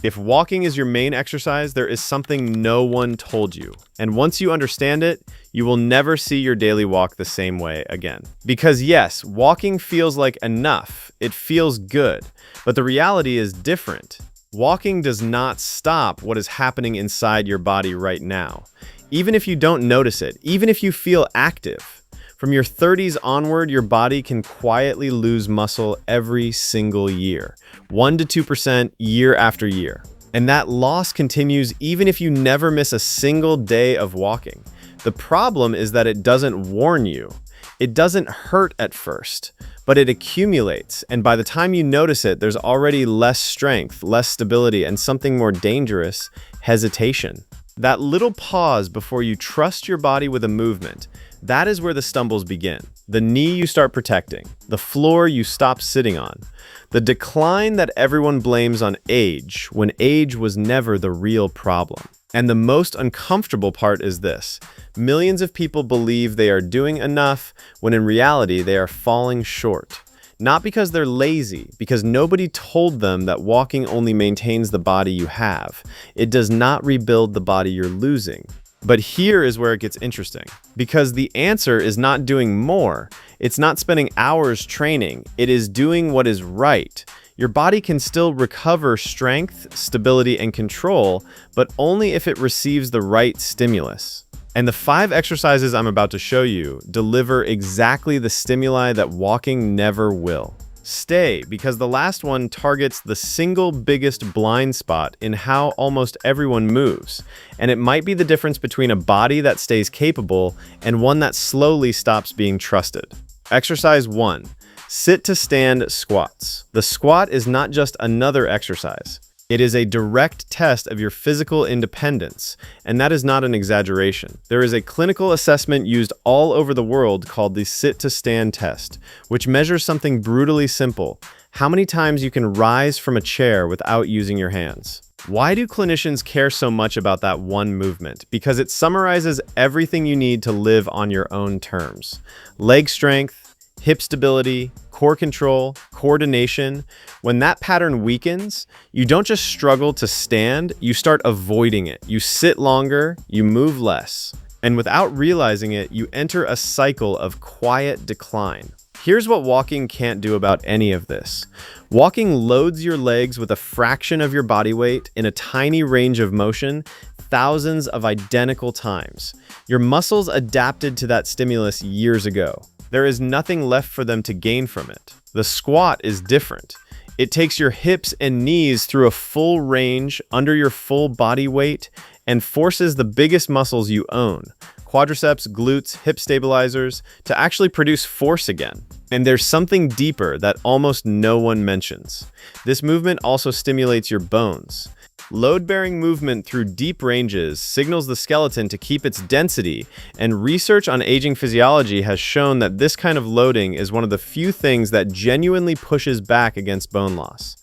If walking is your main exercise, there is something no one told you. And once you understand it, you will never see your daily walk the same way again. Because yes, walking feels like enough. It feels good. But the reality is different. Walking does not stop what is happening inside your body right now. Even if you don't notice it, even if you feel active, from your 30s onward, your body can quietly lose muscle every single year, 1 to 2% year after year. And that loss continues even if you never miss a single day of walking. The problem is that it doesn't warn you. It doesn't hurt at first, but it accumulates. And by the time you notice it, there's already less strength, less stability, and something more dangerous, hesitation. That little pause before you trust your body with a movement, that is where the stumbles begin. The knee you start protecting, the floor you stop sitting on, the decline that everyone blames on age when age was never the real problem. And the most uncomfortable part is this. Millions of people believe they are doing enough when in reality they are falling short. Not because they're lazy, because nobody told them that walking only maintains the body you have. It does not rebuild the body you're losing. But here is where it gets interesting, because the answer is not doing more. It's not spending hours training. It is doing what is right. Your body can still recover strength, stability, and control, but only if it receives the right stimulus. And the 5 exercises I'm about to show you deliver exactly the stimuli that walking never will. Stay, because the last one targets the single biggest blind spot in how almost everyone moves. And it might be the difference between a body that stays capable and one that slowly stops being trusted. Exercise 1. Sit to stand squats. The squat is not just another exercise. It is a direct test of your physical independence, and that is not an exaggeration. There is a clinical assessment used all over the world called the sit-to-stand test, which measures something brutally simple: how many times you can rise from a chair without using your hands. Why do clinicians care so much about that one movement? Because it summarizes everything you need to live on your own terms. Leg strength, hip stability, core control, coordination. When that pattern weakens, you don't just struggle to stand, you start avoiding it. You sit longer, you move less. And without realizing it, you enter a cycle of quiet decline. Here's what walking can't do about any of this. Walking loads your legs with a fraction of your body weight in a tiny range of motion, thousands of identical times. Your muscles adapted to that stimulus years ago. There is nothing left for them to gain from it. The squat is different. It takes your hips and knees through a full range under your full body weight and forces the biggest muscles you own, quadriceps, glutes, hip stabilizers, to actually produce force again. And there's something deeper that almost no one mentions. This movement also stimulates your bones. Load-bearing movement through deep ranges signals the skeleton to keep its density, and research on aging physiology has shown that this kind of loading is one of the few things that genuinely pushes back against bone loss.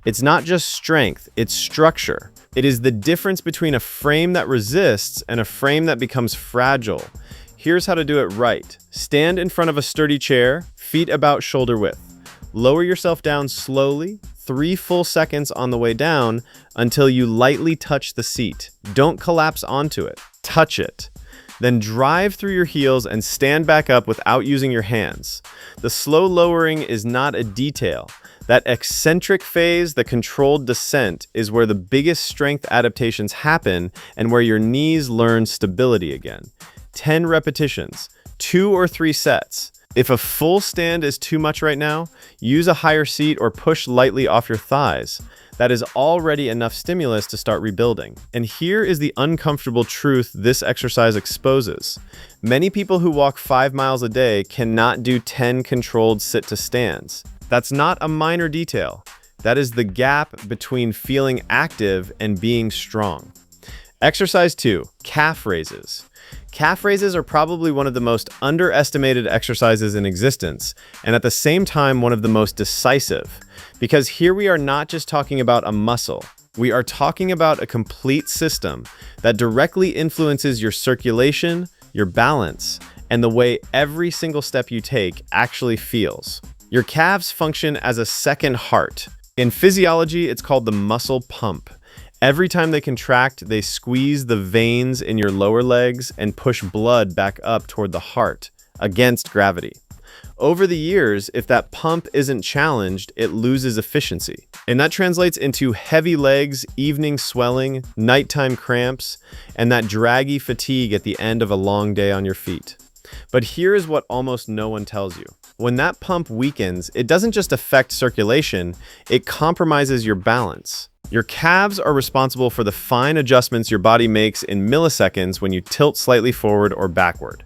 It's not just strength, it's structure. It is the difference between a frame that resists and a frame that becomes fragile. Here's how to do it right. Stand in front of a sturdy chair, feet about shoulder width. Lower yourself down slowly, 3 full seconds on the way down, until you lightly touch the seat. Don't collapse onto it. Touch it. Then drive through your heels and stand back up without using your hands. The slow lowering is not a detail. That eccentric phase, the controlled descent, is where the biggest strength adaptations happen and where your knees learn stability again. 10 repetitions, 2 or 3 sets. If a full stand is too much right now, use a higher seat or push lightly off your thighs. That is already enough stimulus to start rebuilding. And here is the uncomfortable truth this exercise exposes. Many people who walk 5 miles a day cannot do 10 controlled sit-to-stands. That's not a minor detail. That is the gap between feeling active and being strong. Exercise 2, calf raises. Calf raises are probably one of the most underestimated exercises in existence, and at the same time, one of the most decisive. Because here we are not just talking about a muscle. We are talking about a complete system that directly influences your circulation, your balance, and the way every single step you take actually feels. Your calves function as a second heart. In physiology, it's called the muscle pump. Every time they contract, they squeeze the veins in your lower legs and push blood back up toward the heart against gravity. Over the years, if that pump isn't challenged, it loses efficiency. And that translates into heavy legs, evening swelling, nighttime cramps, and that draggy fatigue at the end of a long day on your feet. But here is what almost no one tells you. When that pump weakens, it doesn't just affect circulation, it compromises your balance. Your calves are responsible for the fine adjustments your body makes in milliseconds when you tilt slightly forward or backward.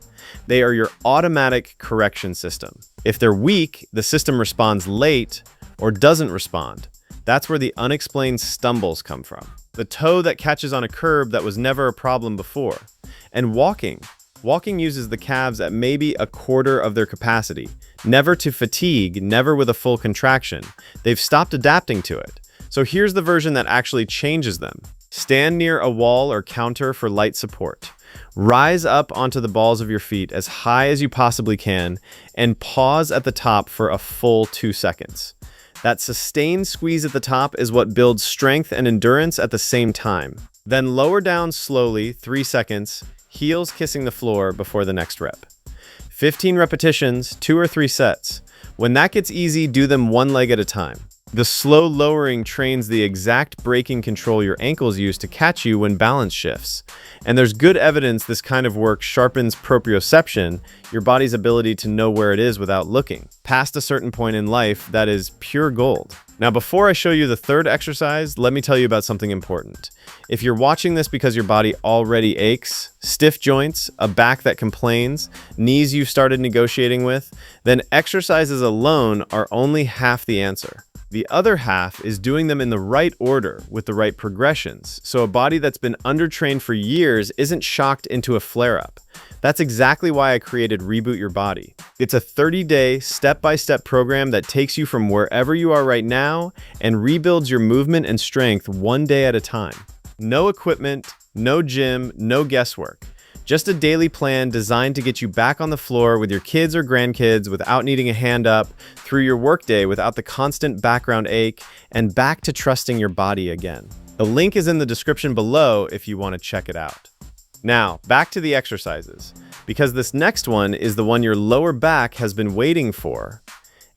They are your automatic correction system. If they're weak, the system responds late or doesn't respond. That's where the unexplained stumbles come from. The toe that catches on a curb that was never a problem before. And walking. Walking uses the calves at maybe a quarter of their capacity. Never to fatigue, never with a full contraction. They've stopped adapting to it. So here's the version that actually changes them. Stand near a wall or counter for light support. Rise up onto the balls of your feet as high as you possibly can and pause at the top for a full 2 seconds. That sustained squeeze at the top is what builds strength and endurance at the same time. Then lower down slowly, 3 seconds, heels kissing the floor before the next rep. 15 repetitions, 2 or 3 sets. When that gets easy, do them one leg at a time. The slow lowering trains the exact braking control your ankles use to catch you when balance shifts. And there's good evidence this kind of work sharpens proprioception, your body's ability to know where it is without looking. Past a certain point in life, that is pure gold. Now, before I show you the third exercise, let me tell you about something important. If you're watching this because your body already aches, stiff joints, a back that complains, knees you've started negotiating with, then exercises alone are only half the answer. The other half is doing them in the right order with the right progressions, so a body that's been undertrained for years isn't shocked into a flare-up. That's exactly why I created Reboot Your Body. It's a 30-day, step-by-step program that takes you from wherever you are right now and rebuilds your movement and strength one day at a time. No equipment, no gym, no guesswork. Just a daily plan designed to get you back on the floor with your kids or grandkids without needing a hand up, through your workday without the constant background ache, and back to trusting your body again. The link is in the description below if you want to check it out. Now, back to the exercises, because this next one is the one your lower back has been waiting for.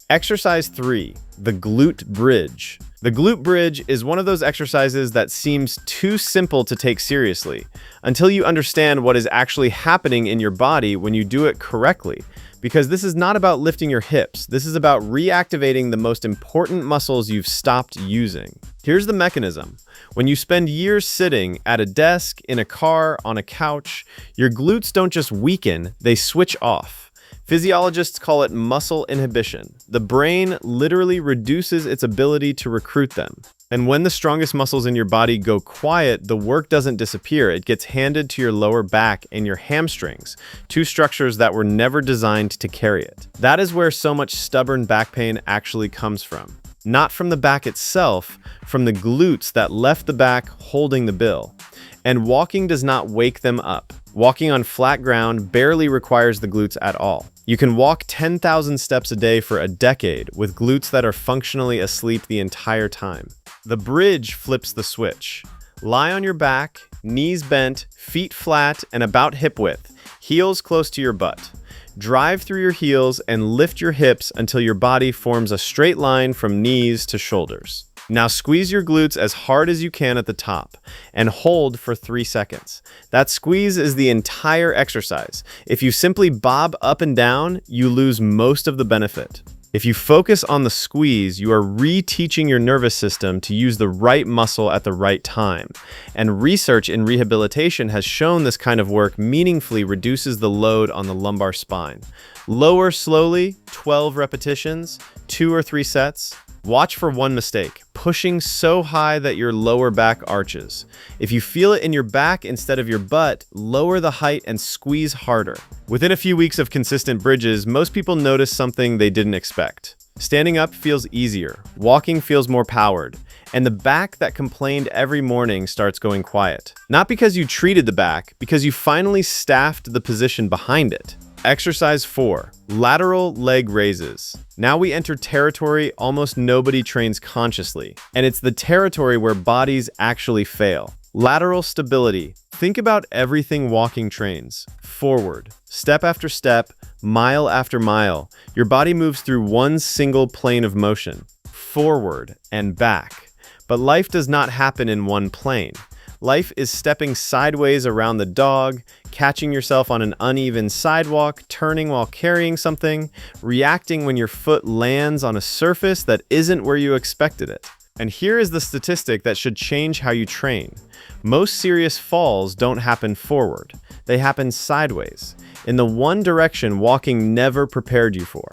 Exercise 3, the glute bridge. The glute bridge is one of those exercises that seems too simple to take seriously until you understand what is actually happening in your body when you do it correctly. Because this is not about lifting your hips, this is about reactivating the most important muscles you've stopped using. Here's the mechanism. When you spend years sitting at a desk, in a car, on a couch, your glutes don't just weaken, they switch off. Physiologists call it muscle inhibition. The brain literally reduces its ability to recruit them. And when the strongest muscles in your body go quiet, the work doesn't disappear. It gets handed to your lower back and your hamstrings, two structures that were never designed to carry it. That is where so much stubborn back pain actually comes from. Not from the back itself, from the glutes that left the back holding the bill. And walking does not wake them up. Walking on flat ground barely requires the glutes at all. You can walk 10,000 steps a day for a decade with glutes that are functionally asleep the entire time. The bridge flips the switch. Lie on your back, knees bent, feet flat and about hip width, heels close to your butt. Drive through your heels and lift your hips until your body forms a straight line from knees to shoulders. Now squeeze your glutes as hard as you can at the top and hold for 3 seconds. That squeeze is the entire exercise. If you simply bob up and down, you lose most of the benefit. If you focus on the squeeze, you are reteaching your nervous system to use the right muscle at the right time. And research in rehabilitation has shown this kind of work meaningfully reduces the load on the lumbar spine. Lower slowly, 12 repetitions, 2 or 3 sets. Watch for one mistake, pushing so high that your lower back arches. If you feel it in your back instead of your butt, lower the height and squeeze harder. Within a few weeks of consistent bridges, most people notice something they didn't expect. Standing up feels easier, walking feels more powered, and the back that complained every morning starts going quiet. Not because you treated the back, because you finally staffed the position behind it. Exercise 4, lateral leg raises. Now we enter territory almost nobody trains consciously, and it's the territory where bodies actually fail. Lateral stability. Think about everything walking trains. Forward, step after step, mile after mile. Your body moves through one single plane of motion, forward and back. But life does not happen in one plane. Life is stepping sideways around the dog, catching yourself on an uneven sidewalk, turning while carrying something, reacting when your foot lands on a surface that isn't where you expected it. And here is the statistic that should change how you train. Most serious falls don't happen forward. They happen sideways, in the one direction walking never prepared you for.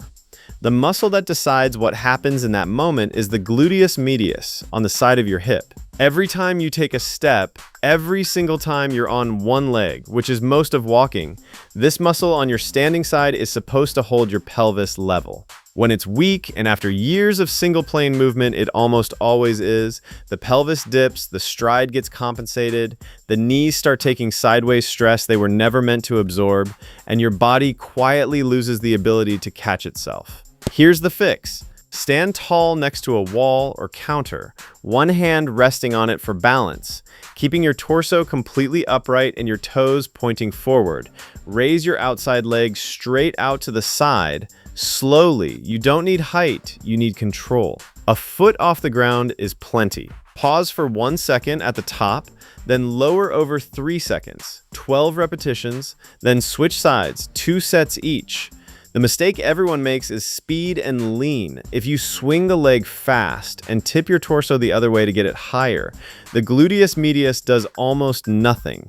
The muscle that decides what happens in that moment is the gluteus medius on the side of your hip. Every time you take a step, every single time you're on one leg, which is most of walking, this muscle on your standing side is supposed to hold your pelvis level. When it's weak, and after years of single plane movement, it almost always is, the pelvis dips, the stride gets compensated, the knees start taking sideways stress they were never meant to absorb, and your body quietly loses the ability to catch itself. Here's the fix. Stand tall next to a wall or counter, one hand resting on it for balance, keeping your torso completely upright and your toes pointing forward. Raise your outside leg straight out to the side, slowly. You don't need height, you need control. A foot off the ground is plenty. Pause for 1 second at the top, then lower over 3 seconds. 12 repetitions, then switch sides, 2 sets each. The mistake everyone makes is speed and lean. If you swing the leg fast and tip your torso the other way to get it higher, the gluteus medius does almost nothing.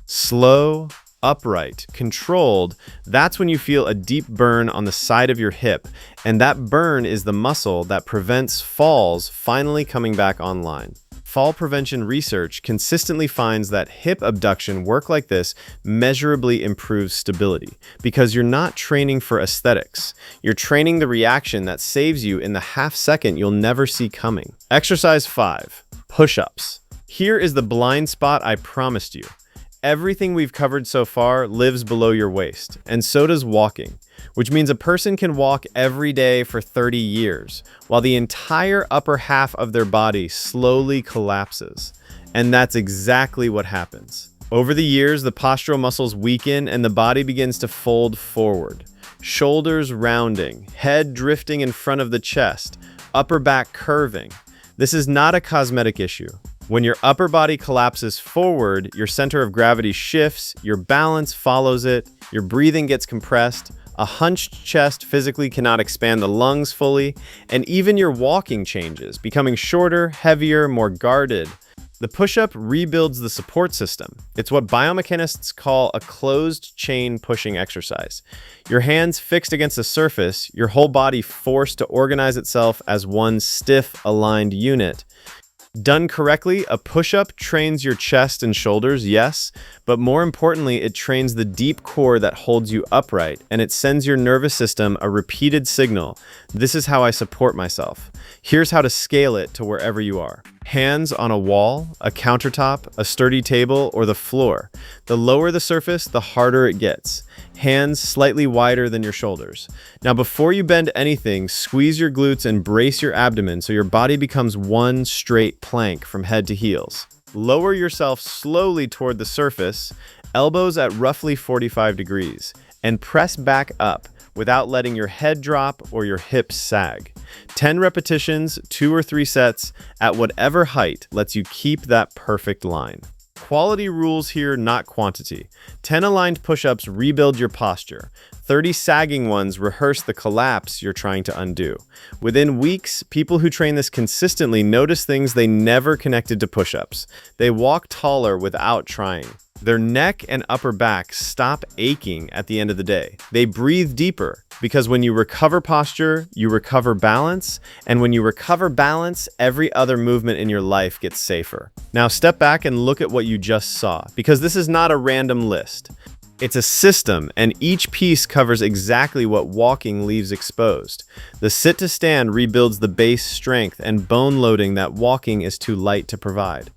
Slow, upright, controlled, that's when you feel a deep burn on the side of your hip, and that burn is the muscle that prevents falls finally coming back online. Fall prevention research consistently finds that hip abduction work like this measurably improves stability because you're not training for aesthetics. You're training the reaction that saves you in the half second you'll never see coming. Exercise 5, push-ups. Here is the blind spot I promised you. Everything we've covered so far lives below your waist, and so does walking, which means a person can walk every day for 30 years, while the entire upper half of their body slowly collapses. And that's exactly what happens. Over the years, the postural muscles weaken and the body begins to fold forward. Shoulders rounding, head drifting in front of the chest, upper back curving. This is not a cosmetic issue. When your upper body collapses forward, your center of gravity shifts, your balance follows it, your breathing gets compressed, a hunched chest physically cannot expand the lungs fully, and even your walking changes, becoming shorter, heavier, more guarded. The push-up rebuilds the support system. It's what biomechanists call a closed chain pushing exercise. Your hands fixed against the surface, your whole body forced to organize itself as one stiff, aligned unit. Done correctly, a push-up trains your chest and shoulders, yes, but more importantly, it trains the deep core that holds you upright, and it sends your nervous system a repeated signal. This is how I support myself. Here's how to scale it to wherever you are. Hands on a wall, a countertop, a sturdy table, or the floor. The lower the surface, the harder it gets. Hands slightly wider than your shoulders. Now, before you bend anything, squeeze your glutes and brace your abdomen so your body becomes one straight plank from head to heels. Lower yourself slowly toward the surface, elbows at roughly 45 degrees, and press back up without letting your head drop or your hips sag. 10 repetitions, 2 or 3 sets, at whatever height lets you keep that perfect line. Quality rules here, not quantity. 10 aligned push-ups rebuild your posture. 30 sagging ones rehearse the collapse you're trying to undo. Within weeks, people who train this consistently notice things they never connected to push-ups. They walk taller without trying. Their neck and upper back stop aching at the end of the day. They breathe deeper because when you recover posture, you recover balance, and when you recover balance, every other movement in your life gets safer. Now step back and look at what you just saw, because this is not a random list. It's a system, and each piece covers exactly what walking leaves exposed. The sit to stand rebuilds the base strength and bone loading that walking is too light to provide.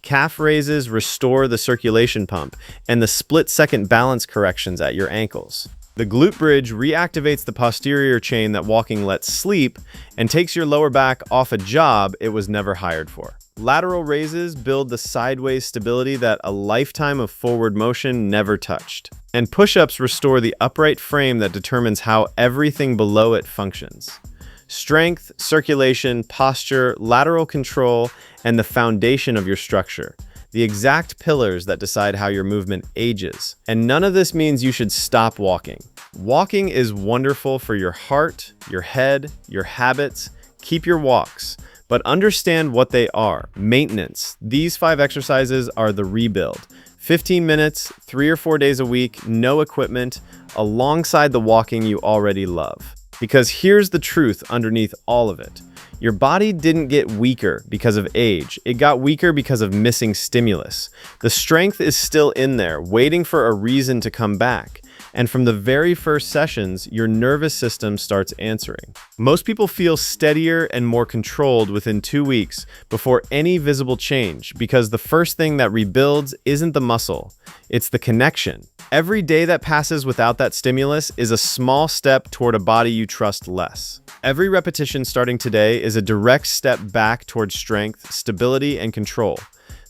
Calf raises restore the circulation pump and the split-second balance corrections at your ankles. The glute bridge reactivates the posterior chain that walking lets sleep and takes your lower back off a job it was never hired for. Lateral raises build the sideways stability that a lifetime of forward motion never touched. And push-ups restore the upright frame that determines how everything below it functions. Strength, circulation, posture, lateral control, and the foundation of your structure. The exact pillars that decide how your movement ages. And none of this means you should stop walking. Walking is wonderful for your heart, your head, your habits. Keep your walks, but understand what they are. Maintenance. These 5 exercises are the rebuild. 15 minutes, 3 or 4 days a week, no equipment, alongside the walking you already love. Because here's the truth underneath all of it. Your body didn't get weaker because of age. It got weaker because of missing stimulus. The strength is still in there, waiting for a reason to come back. And from the very first sessions, your nervous system starts answering. Most people feel steadier and more controlled within 2 weeks before any visible change, because the first thing that rebuilds isn't the muscle, it's the connection. Every day that passes without that stimulus is a small step toward a body you trust less. Every repetition starting today is a direct step back towards strength, stability, and control.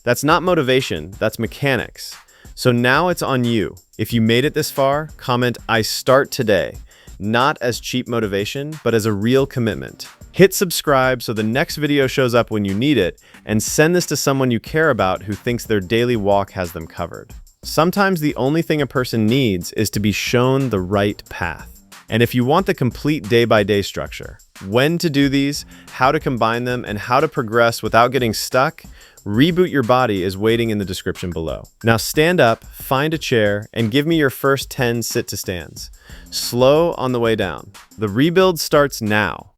That's not motivation, that's mechanics. So now it's on you. If you made it this far, comment "I start today," not as cheap motivation, but as a real commitment. Hit subscribe so the next video shows up when you need it, and send this to someone you care about who thinks their daily walk has them covered. Sometimes the only thing a person needs is to be shown the right path. And if you want the complete day-by-day structure, when to do these, how to combine them, and how to progress without getting stuck, Reboot Your Body is waiting in the description below. Now stand up, find a chair, and give me your first 10 sit-to-stands. Slow on the way down. The rebuild starts now.